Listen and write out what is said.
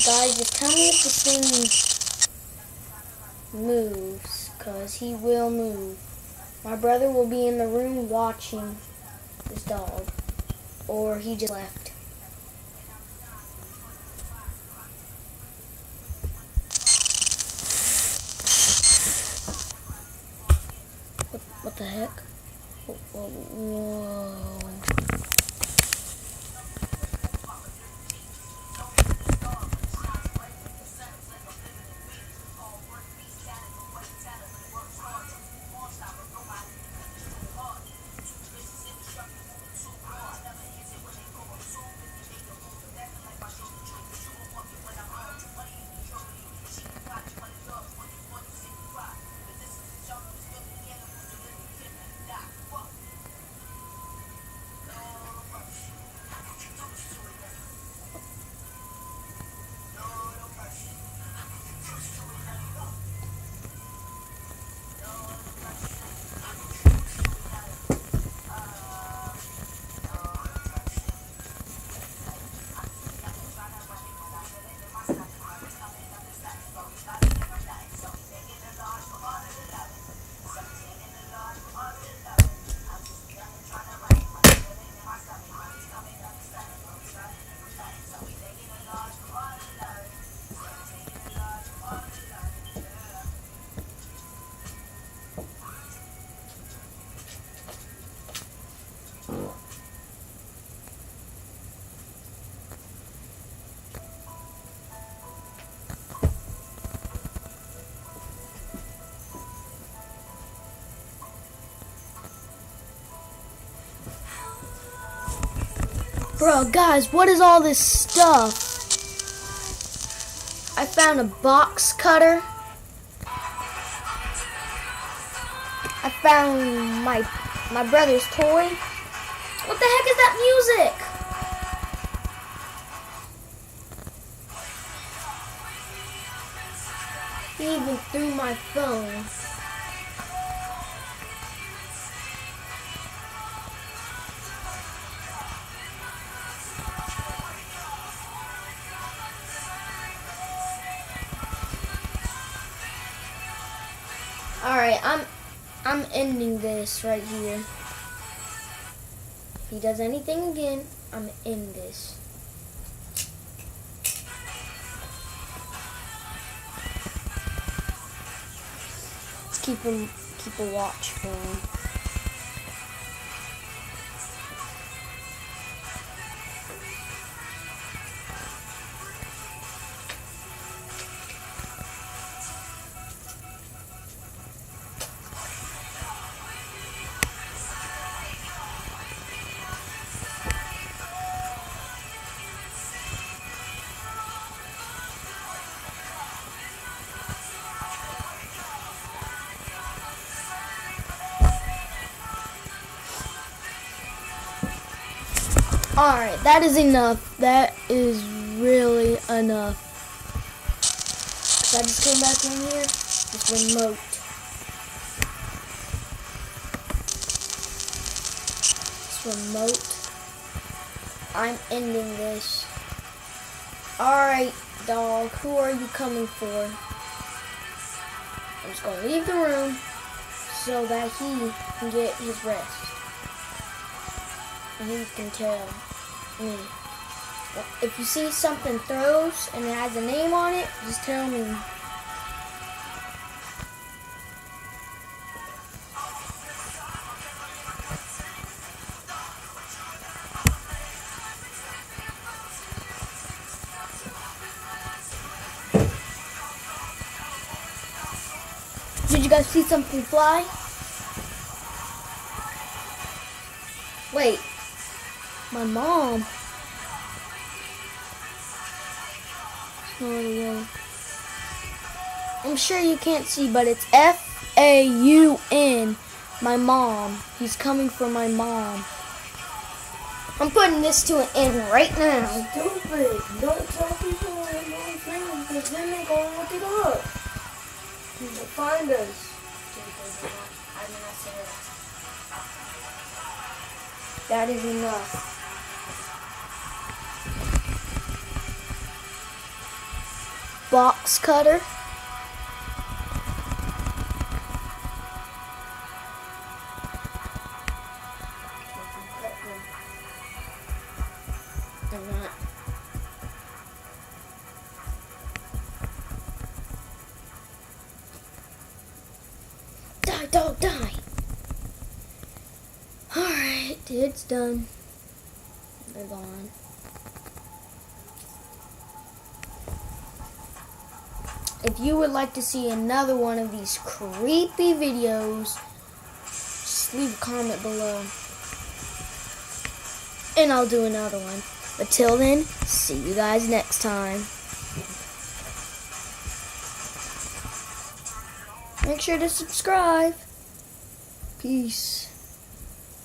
Guys, just tell me if this thing moves, because he will move. My brother will be in the room watching this dog, or he just left. What the heck? Whoa. Bro, guys, what is all this stuff? I found a box cutter. I found my brother's toy. What the heck is that music? He even threw my phone. Alright, I'm ending this right here. If he does anything again, I'm in this. Let's keep a watch for him. Alright, that is enough. That is really enough. So I just came back in here. This remote. I'm ending this. Alright, dog. Who are you coming for? I'm just going to leave the room so that he can get his rest. And he can tell me. If you see something throws and it has a name on it, just tell me. Did you guys see something fly? Wait. My mom. I'm sure you can't see, but it's F-A-U-N. My mom. He's coming for my mom. I'm putting this to an end right now. Stupid. Don't tell people what I'm saying, because then they're going to look it up. They'll find us. That is enough. box cutter. I'm not. Die, dog, die. Alright, it's done. They're gone. If you would like to see another one of these creepy videos, just leave a comment below. And I'll do another one. But till then, see you guys next time. Make sure to subscribe. Peace.